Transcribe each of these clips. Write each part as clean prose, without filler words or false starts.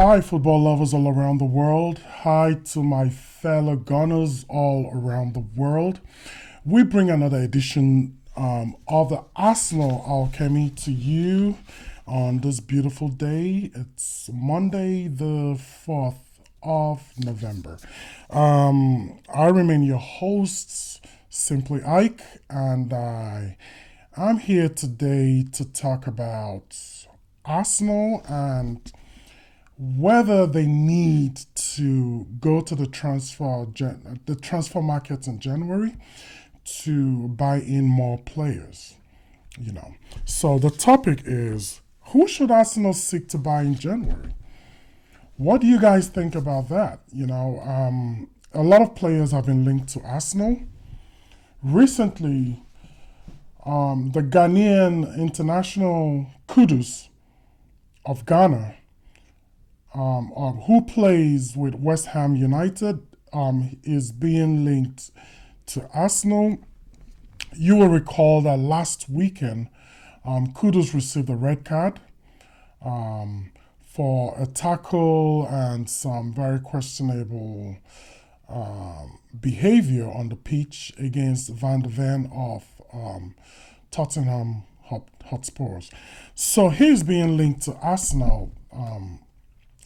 Hi, football lovers all around the world. Hi to my fellow Gunners all around the world. We bring another edition of the Arsenal Alchemy to you on this beautiful day. It's Monday, the 4th of November. I remain your host, Simply Ike, and I'm here today to talk about Arsenal and whether they need to go to the transfer markets in January to buy in more players. You know, so the topic is, who should Arsenal seek to buy in January? What do you guys think about that? A lot of players have been linked to Arsenal. Recently, the Ghanaian international Kudus of Ghana, who plays with West Ham United, is being linked to Arsenal. You will recall that last weekend, Kudus received a red card for a tackle and some very questionable behavior on the pitch against Van de Ven of Tottenham Hotspurs. So he's being linked to Arsenal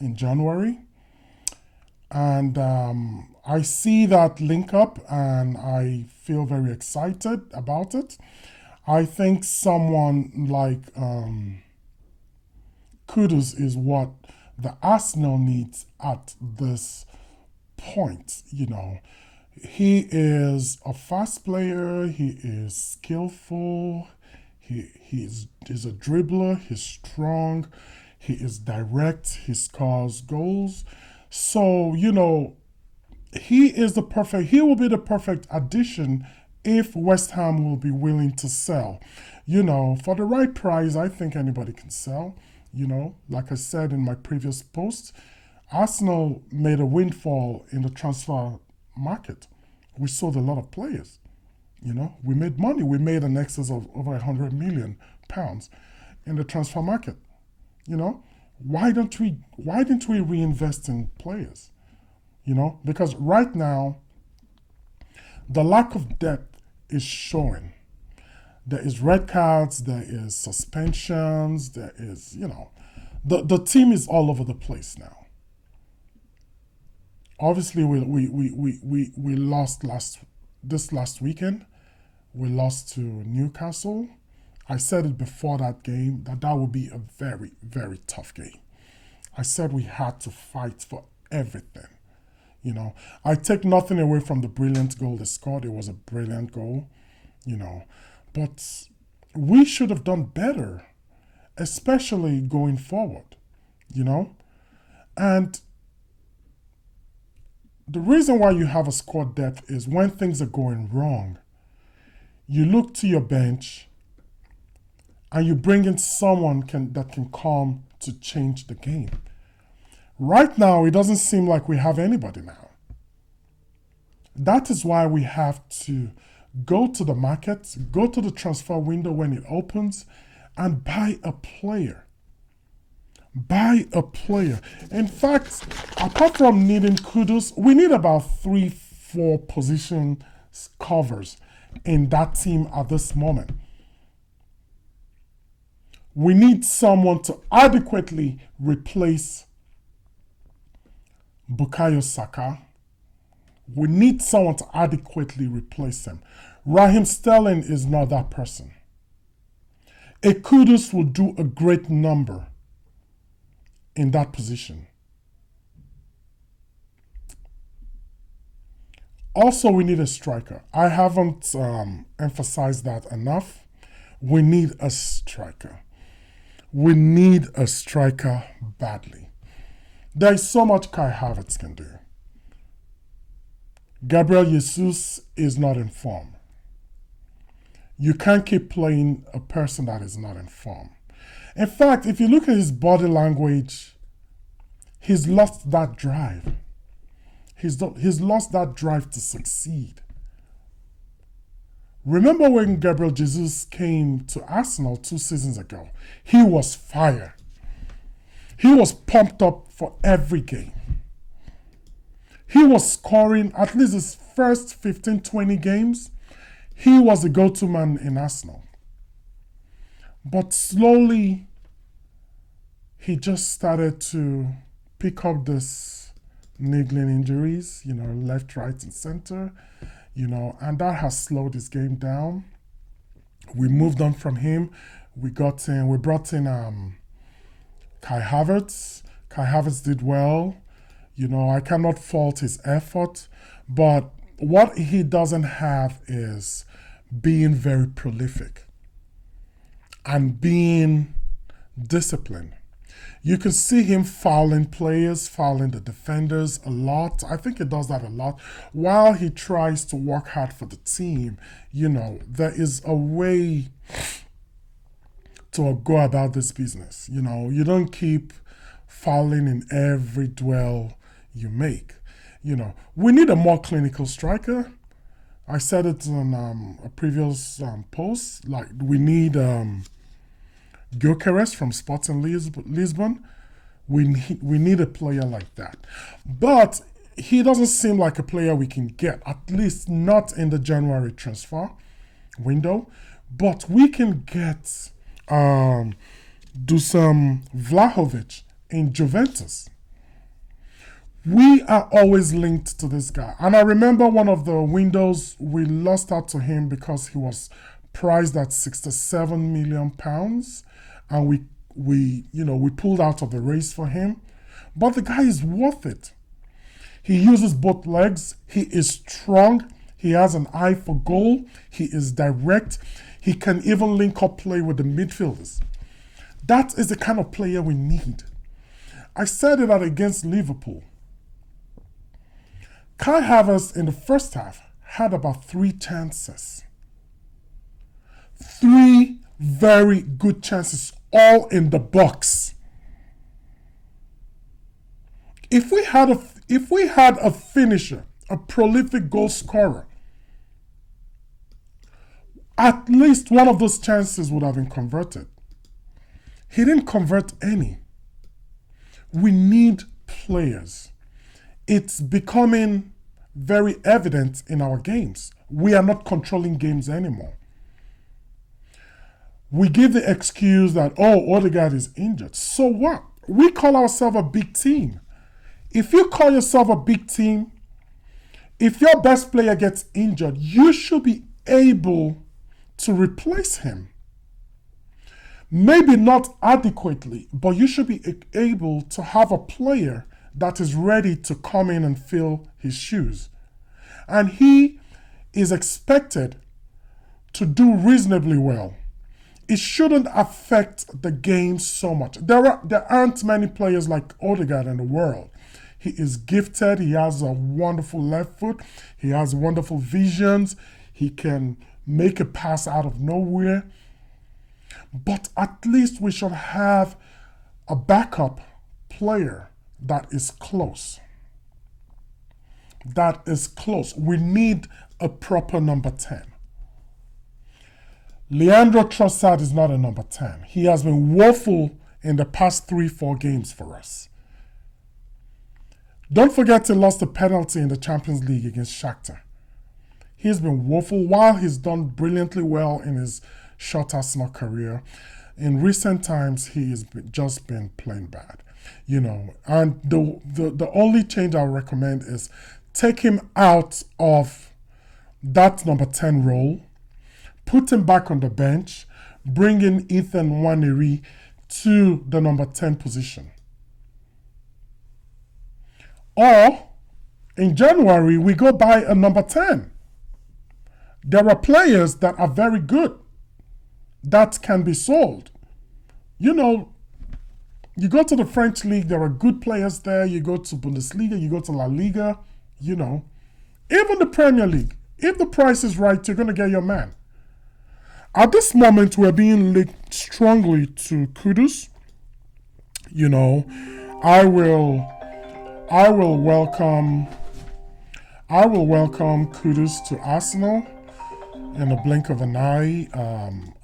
in January. And I see that link up and I feel very excited about it. I think someone like Kudus is what the Arsenal needs at this point. He is a fast player, he is skillful, he's a dribbler, he's strong, he is direct, he scores goals. So, he will be the perfect addition if West Ham will be willing to sell. For the right price, I think anybody can sell. Like I said in my previous post, Arsenal made a windfall in the transfer market. We sold a lot of players. We made money. We made an excess of over £100 million in the transfer market. Why didn't we reinvest in players? Because right now the lack of depth is showing. There is red cards, there is suspensions, there is, the team is all over the place now. Obviously, we lost last weekend. We lost to Newcastle. I said it before that game that would be a very, very tough game. I said we had to fight for everything. I take nothing away from the brilliant goal they scored. It was a brilliant goal, but we should have done better, especially going forward, And the reason why you have a squad depth is when things are going wrong, you look to your bench and you bring in someone that can come to change the game. Right now, it doesn't seem like we have anybody now. That is why we have to go to the market, go to the transfer window when it opens, and buy a player. Buy a player. In fact, apart from needing Kudus, we need about 3-4 position covers in that team at this moment. We need someone to adequately replace Bukayo Saka. We need someone to adequately replace him. Raheem Sterling is not that person. A Kudus will do a great number in that position. Also, we need a striker. I haven't emphasized that enough. We need a striker. We need a striker badly. There is so much Kai Havertz can do. Gabriel Jesus is not in form. You can't keep playing a person that is not in form. In fact, if you look at his body language, he's lost that drive. He's lost that drive to succeed. Remember when Gabriel Jesus came to Arsenal 2 seasons ago? He was fire. He was pumped up for every game. He was scoring at least his first 15, 20 games. He was the go-to man in Arsenal. But slowly, he just started to pick up this niggling injuries, left, right, and center, and that has slowed his game down. We moved on from him. We brought in Kai Havertz. Kai Havertz did well. I cannot fault his effort, but what he doesn't have is being very prolific and being disciplined. You can see him fouling players, fouling the defenders a lot. I think he does that a lot. While he tries to work hard for the team, there is a way to go about this business. You don't keep fouling in every duel you make. We need a more clinical striker. I said it on a previous post. Like, we need Gyökeres from Sporting Lisbon. We need a player like that. But he doesn't seem like a player we can get, at least not in the January transfer window. But we can get Dusan Vlahovic in Juventus. We are always linked to this guy. And I remember one of the windows we lost out to him because he was priced at £67 million. And we pulled out of the race for him. But the guy is worth it. He uses both legs. He is strong. He has an eye for goal. He is direct. He can even link up play with the midfielders. That is the kind of player we need. I said it against Liverpool. Kai Havertz in the first half had about 3 chances. 3 very good chances, all in the box. If we had a finisher, a prolific goal scorer, at least one of those chances would have been converted. He didn't convert any. We need players. It's becoming very evident in our games. We are not controlling games anymore. We give the excuse that, Odegaard is injured. So what? We call ourselves a big team. If you call yourself a big team, if your best player gets injured, you should be able to replace him. Maybe not adequately, but you should be able to have a player that is ready to come in and fill his shoes. And he is expected to do reasonably well. It shouldn't affect the game so much. There aren't many players like Odegaard in the world. He is gifted. He has a wonderful left foot. He has wonderful visions. He can make a pass out of nowhere. But at least we should have a backup player that is close. That is close. We need a proper number 10. Leandro Trossard is not a number 10. He has been woeful in the past 3-4 games for us. Don't forget he lost a penalty in the Champions League against Shakhtar. He's been woeful while he's done brilliantly well in his short Arsenal career. In recent times, he has just been plain bad. And the only change I would recommend is take him out of that number 10 role, put him back on the bench, bring in Ethan Nwaneri to the number 10 position. Or, in January, we go buy a number 10. There are players that are very good that can be sold. You go to the French league, there are good players there. You go to Bundesliga, you go to La Liga, even the Premier League. If the price is right, you're going to get your man. At this moment, we're being linked strongly to Kudus. I will welcome Kudus to Arsenal in a blink of an eye.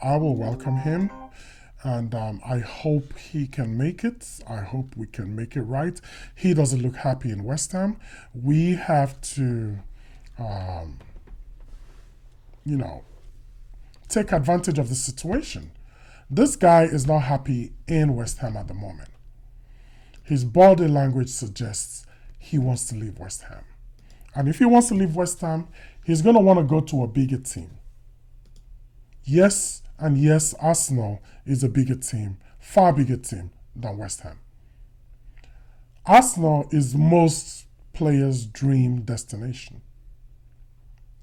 I will welcome him. And I hope he can make it. I hope we can make it right. He doesn't look happy in West Ham. We have to, um, you know, take advantage of the situation. This guy is not happy in West Ham at the moment. His body language suggests he wants to leave West Ham. And if he wants to leave West Ham, he's going to want to go to a bigger team. Yes, and yes, Arsenal is a bigger team, far bigger team than West Ham. Arsenal is most players' dream destination.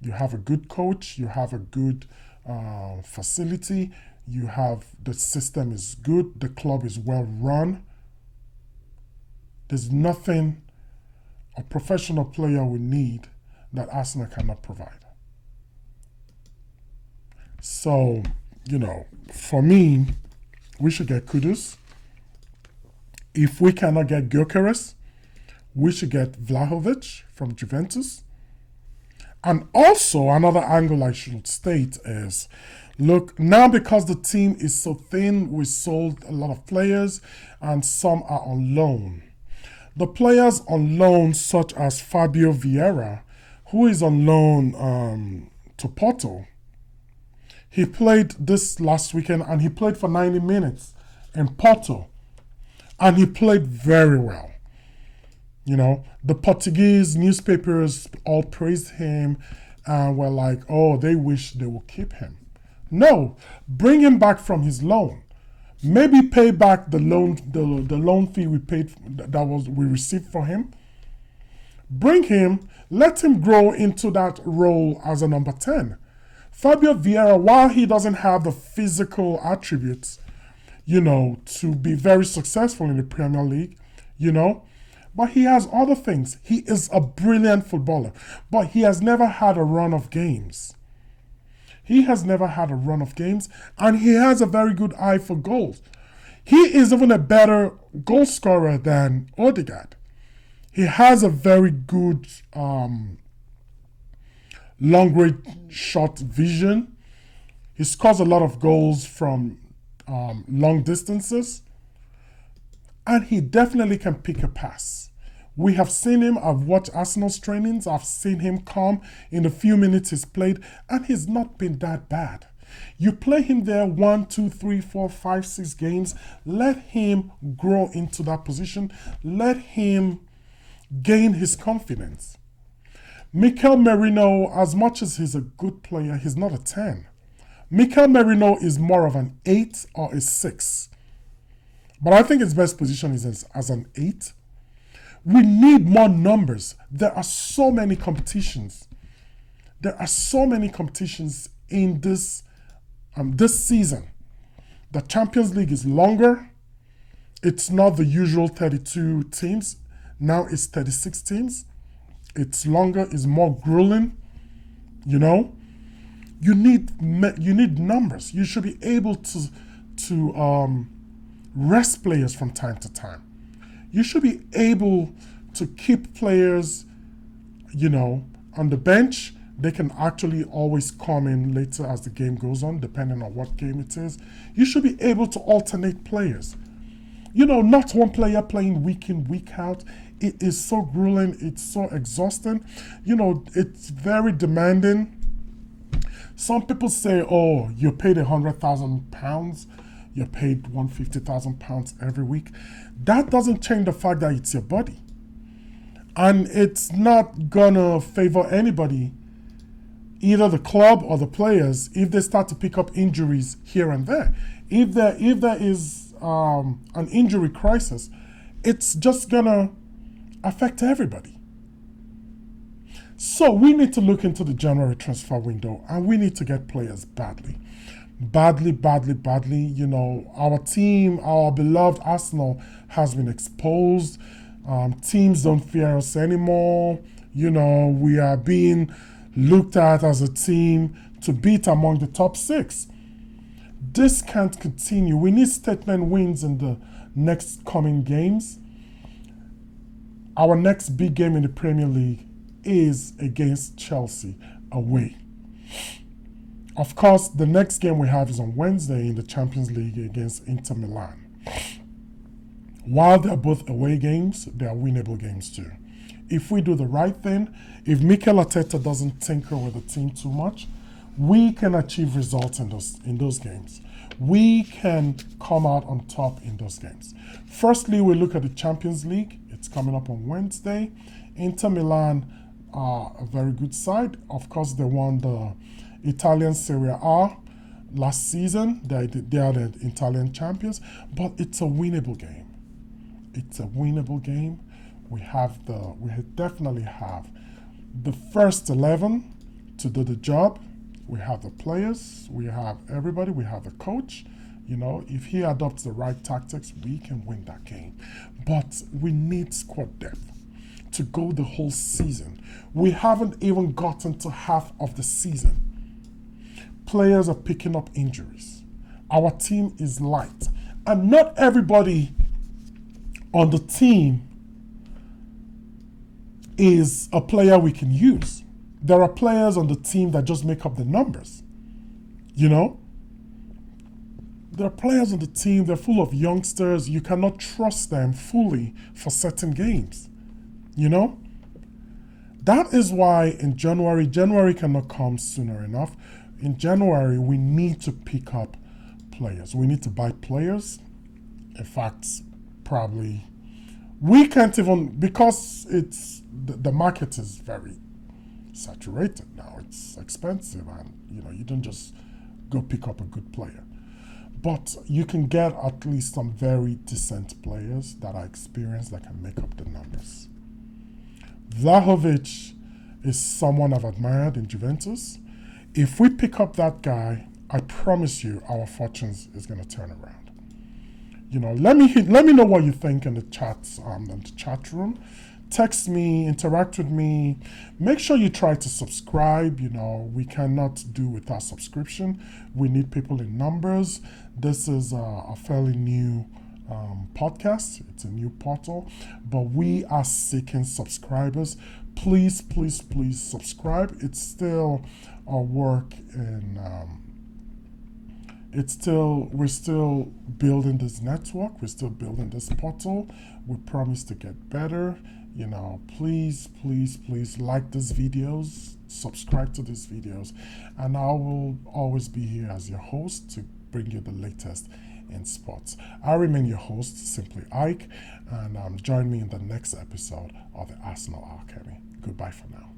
You have a good coach, you have a good facility, you have the system is good, the club is well run. There's nothing a professional player would need that Arsenal cannot provide. So, for me, we should get Kudus. If we cannot get Gyökeres, we should get Vlahovic from Juventus. And also, another angle I should state is, look, now because the team is so thin, we sold a lot of players and some are on loan. The players on loan, such as Fabio Vieira, who is on loan to Porto, he played this last weekend and he played for 90 minutes in Porto. And he played very well. The Portuguese newspapers all praised him and were like, oh, they wish they would keep him. No, bring him back from his loan. Maybe pay back the loan fee we received for him. Bring him, let him grow into that role as a number 10. Fabio Vieira, while he doesn't have the physical attributes, to be very successful in the Premier League, but he has other things. He is a brilliant footballer, but he has never had a run of games. He has never had a run of games, and he has a very good eye for goals. He is even a better goal scorer than Odegaard. He has a very good long-range shot vision. He scores a lot of goals from long distances. And he definitely can pick a pass. We have seen him, I've watched Arsenal's trainings, I've seen him come in the few minutes he's played, and he's not been that bad. You play him there 1, 2, 3, 4, 5, 6 games, let him grow into that position, let him gain his confidence. Mikel Merino, as much as he's a good player, he's not a 10. Mikel Merino is more of an 8 or a 6. But I think his best position is as an 8. We need more numbers. There are so many competitions. There are so many competitions in this season. The Champions League is longer. It's not the usual 32 teams. Now it's 36 teams. It's longer. It's more grueling. You need numbers. You should be able to rest players from time to time. You should be able to keep players, on the bench. They can actually always come in later as the game goes on, depending on what game it is. You should be able to alternate players. Not one player playing week in, week out. It is so grueling. It's so exhausting. It's very demanding. Some people say, oh, you're paid £100,000. You're paid £150,000 every week. That doesn't change the fact that it's your body. And it's not gonna favor anybody, either the club or the players, if they start to pick up injuries here and there. If there is an injury crisis, it's just gonna affect everybody. So we need to look into the January transfer window and we need to get players badly. Badly. Our team, our beloved Arsenal, has been exposed. Teams don't fear us anymore. We are being looked at as a team to beat among the top 6. This can't continue. We need statement wins in the next coming games. Our next big game in the Premier League is against Chelsea away. Of course, the next game we have is on Wednesday in the Champions League against Inter Milan. While they're both away games, they are winnable games too. If we do the right thing, if Mikel Arteta doesn't tinker with the team too much, we can achieve results in those games. We can come out on top in those games. Firstly, we look at the Champions League. It's coming up on Wednesday. Inter Milan are a very good side. Of course, they won the Italian Serie A last season. They are the Italian champions, but it's a winnable game. It's a winnable game. We definitely have the first 11 to do the job. We have the players, we have everybody, we have the coach. If he adopts the right tactics, we can win that game. But we need squad depth to go the whole season. We haven't even gotten to half of the season. Players are picking up injuries. Our team is light. And not everybody on the team is a player we can use. There are players on the team that just make up the numbers. There are players on the team, they're full of youngsters. You cannot trust them fully for certain games. That is why in January cannot come sooner enough. In January, we need to pick up players. We need to buy players. In fact, probably we can't even, because the market is very saturated now. It's expensive, and you don't just go pick up a good player. But you can get at least some very decent players that are experienced that can make up the numbers. Vlahovic is someone I've admired in Juventus. If we pick up that guy, I promise you our fortunes is going to turn around. Let me know what you think in the chat room. Text me, interact with me. Make sure you try to subscribe. We cannot do without subscription. We need people in numbers. This is a fairly new podcast. It's a new portal, but we are seeking subscribers. Please, please, please subscribe. It's still a work in. We're still building this network. We're still building this portal. We promise to get better. Please, please, please like these videos, subscribe to these videos, and I will always be here as your host to bring you the latest in sports. I remain your host, Simply Ike, and join me in the next episode of the Arsenal Alchemy. Goodbye for now.